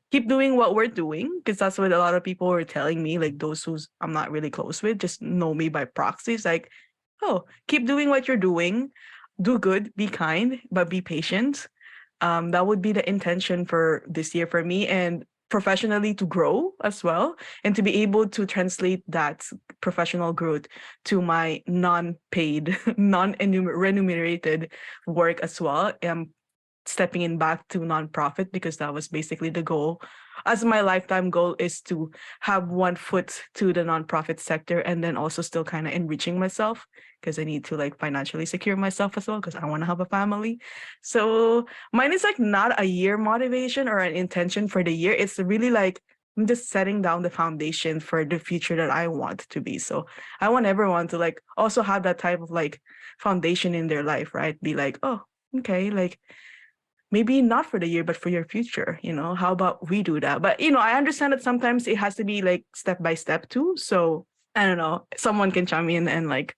S3: what we're doing, because that's what a lot of people were telling me, like those who's I'm not really close with, just know me by proxy. It's like, oh, keep doing what you're doing, do good, be kind, but be patient. That would be the intention for this year for me, and professionally to grow as well, and to be able to translate that professional growth to my non-paid, non-remunerated work as well. Stepping in back to nonprofit, because that was basically the goal. As my lifetime goal is to have one foot to the nonprofit sector, and then also still kind of enriching myself, because I need to like financially secure myself as well, because I want to have a family. So mine is like not a year motivation or an intention for the year. It's really like I'm just setting down the foundation for the future that I want to be. So I want everyone to like also have that type of like foundation in their life, right? Be like, oh, okay, like maybe not for the year, but for your future, how about we do that? But, I understand that sometimes it has to be like step by step too. So I don't know, someone can chime in and like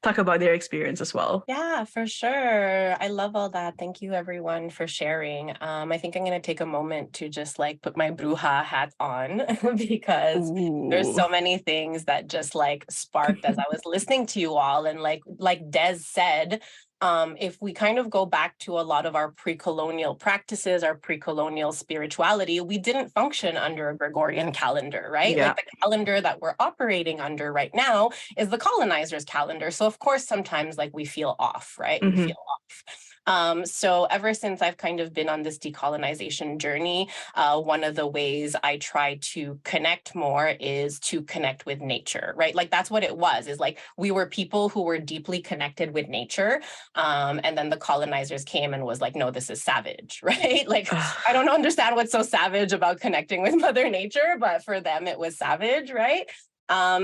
S3: talk about their experience as well.
S2: Yeah, for sure. I love all that. Thank you everyone for sharing. I think I'm going to take a moment to just like put my bruja hat on because there's so many things that just like sparked as I was listening to you all. And like Des said, if we kind of go back to a lot of our pre-colonial practices, our pre-colonial spirituality, we didn't function under a Gregorian calendar, right?
S3: Yeah.
S2: Like the calendar that we're operating under right now is the colonizer's calendar. So of course, sometimes like we feel off, right? We feel off. So ever since I've kind of been on this decolonization journey, one of the ways I try to connect more is to connect with nature, right? Like that's what it was, is like we were people who were deeply connected with nature. And then the colonizers came and was like, no, this is savage, right? Like, I don't understand what's so savage about connecting with Mother Nature, but for them it was savage, right?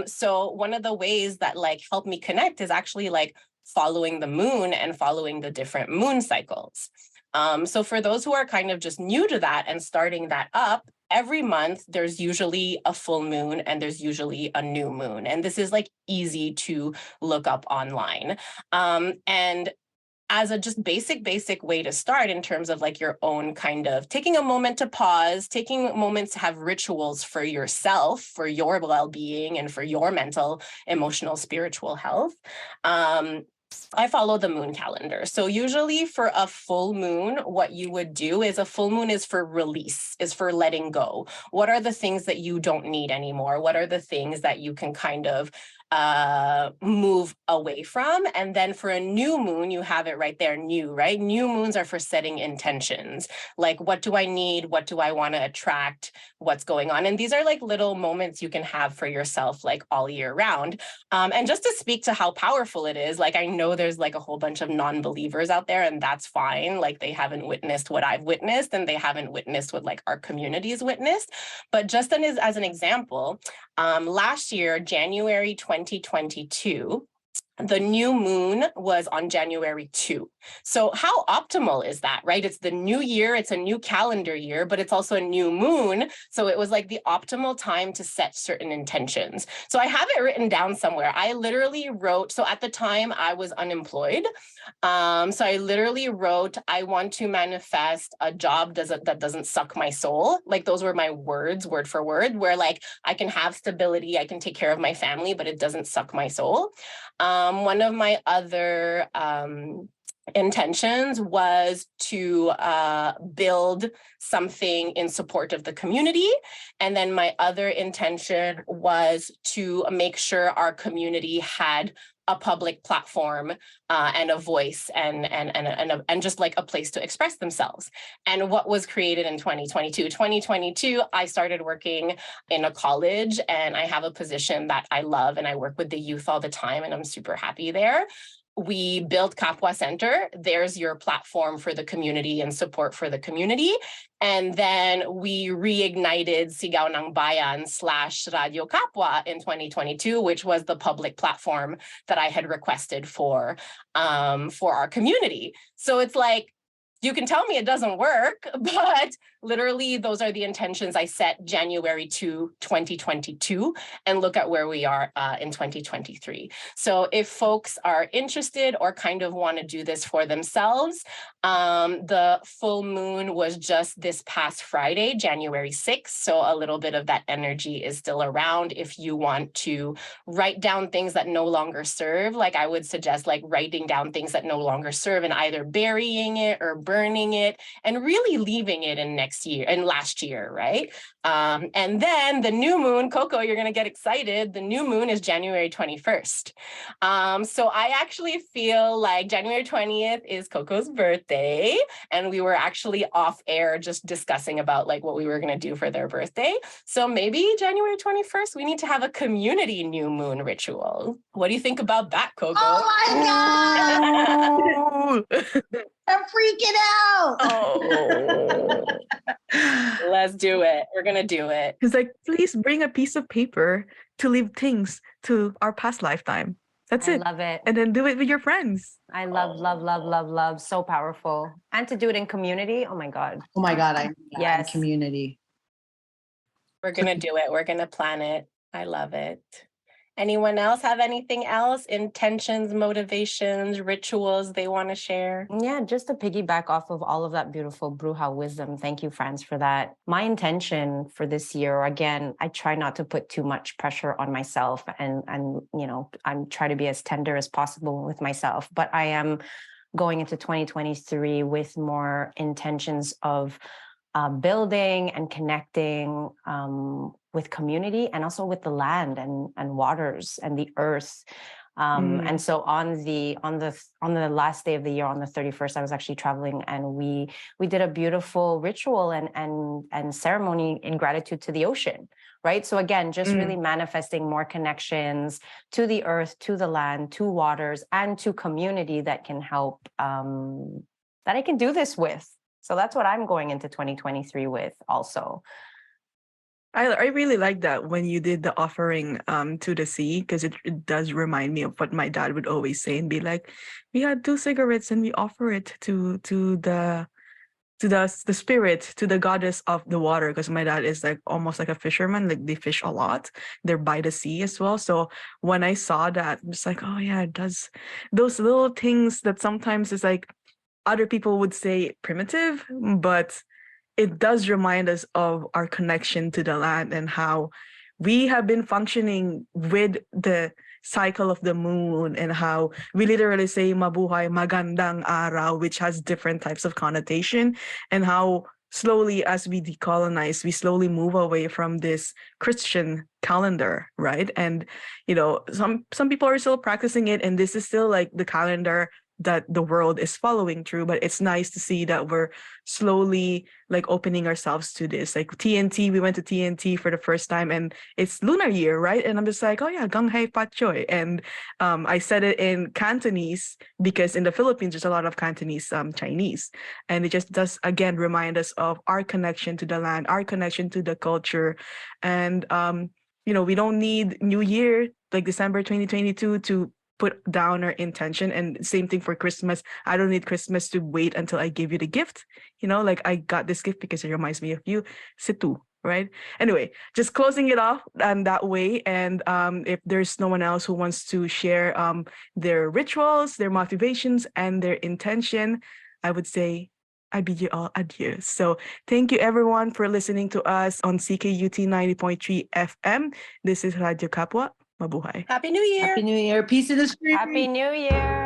S2: So one of the ways that like helped me connect is actually like following the moon and following the different moon cycles. So for those who are kind of just new to that and starting that up, every month there's usually a full moon and there's usually a new moon. And this is like easy to look up online. And as a just basic way to start in terms of like your own kind of taking a moment to pause, taking moments to have rituals for yourself, for your well-being and for your mental, emotional, spiritual health. I follow the moon calendar. So usually for a full moon, what you would do is a full moon is for release, is for letting go. What are the things that you don't need anymore? What are the things that you can kind of move away from? And then for a new moon, you have it right there, new, right? New moons are for setting intentions. Like, what do I need? What do I want to attract? What's going on? And these are like little moments you can have for yourself, like all year round. And just to speak to how powerful it is, like, I know there's like a whole bunch of non-believers out there, and that's fine. Like, they haven't witnessed what I've witnessed, and they haven't witnessed what like our community's witnessed. But just as an example, last year, January 2022, the new moon was on January 2. So how optimal is that, right? It's the new year, it's a new calendar year, but it's also a new moon. So it was like the optimal time to set certain intentions. So I have it written down somewhere. I literally wrote, so at the time I was unemployed. So I literally wrote, I want to manifest a job that doesn't suck my soul. Like, those were my words, word for word, where like I can have stability, I can take care of my family, but it doesn't suck my soul. One of my other intentions was to build something in support of the community. And then my other intention was to make sure our community had a public platform and a voice and just like a place to express themselves. And what was created in 2022? 2022, I started working in a college, and I have a position that I love, and I work with the youth all the time, and I'm super happy there. We built Kapwa Center. There's your platform for the community and support for the community. And then we reignited Sigaw ng Bayan / Radyo Kapwa in 2022, which was the public platform that I had requested for our community. So it's like, you can tell me it doesn't work, but literally those are the intentions I set January 2, 2022, and look at where we are in 2023. So if folks are interested or kind of want to do this for themselves, the full moon was just this past Friday, January 6th. So a little bit of that energy is still around. If you want to write down things that no longer serve, like I would suggest like writing down things that no longer serve and either burying it or burning it and really leaving it in last year, right? And then the new moon, Coco, you're going to get excited. The new moon is January 21st. So I actually feel like January 20th is Coco's birthday. And we were actually off air just discussing about like what we were going to do for their birthday. So maybe January 21st, we need to have a community new moon ritual. What do you think about that, Coco?
S7: Oh my God! I'm freaking out.
S3: Oh.
S2: Let's do it. We're going to do it.
S3: He's like, please bring a piece of paper to leave things to our past lifetime. That's it.
S6: I love it.
S3: And then do it with your friends.
S6: I love. So powerful. And to do it in community. Oh my God.
S7: Oh my God! I
S6: Yes.
S7: community.
S2: We're going to do it. We're going to plan it. I love it. Anyone else have anything else? Intentions, motivations, rituals they want to share?
S6: Yeah, just to piggyback off of all of that beautiful Bruja wisdom. Thank you, Franz, for that. My intention for this year, again, I try not to put too much pressure on myself and you know, I'm trying to be as tender as possible with myself, but I am going into 2023 with more intentions of building and connecting with community and also with the land and waters and the earth. And so on the last day of the year, on the 31st, I was actually traveling, and we did a beautiful ritual and ceremony in gratitude to the ocean, right? So again, just really manifesting more connections to the earth, to the land, to waters, and to community that can help, that I can do this with. So that's what I'm going into 2023 with also.
S3: I really like that when you did the offering to the sea, because it does remind me of what my dad would always say and be like, we had 2 cigarettes and we offer it to the spirit, to the goddess of the water, because my dad is like almost like a fisherman, like they fish a lot. They're by the sea as well. So when I saw that, I'm just like, oh yeah, it does those little things that sometimes is like other people would say primitive, but it does remind us of our connection to the land and how we have been functioning with the cycle of the moon, and how we literally say mabuhay magandang araw, which has different types of connotation, and how slowly as we decolonize, we slowly move away from this Christian calendar, right? And you know, some people are still practicing it, and this is still like the calendar that the world is following through, but it's nice to see that we're slowly like opening ourselves to this. Like TNT, we went to TNT for the first time, and it's lunar year, right? And I'm just like, oh yeah, gang hai patchoy. And I said it in Cantonese because in the Philippines there's a lot of Cantonese Chinese, and it just does again remind us of our connection to the land, our connection to the culture. And you know, we don't need New Year like December 2022 to put down our intention. And same thing for Christmas. I don't need Christmas to wait until I give you the gift. You know, like I got this gift because it reminds me of you. Situ, right? Anyway, just closing it off that way. And if there's no one else who wants to share their rituals, their motivations, and their intention, I would say I bid you all adieu. So thank you everyone for listening to us on CKUT 90.3 FM. This is Radyo Kapwa. Mabuhay.
S2: Happy New Year.
S7: Happy New Year. Peace in the street.
S6: Happy New Year.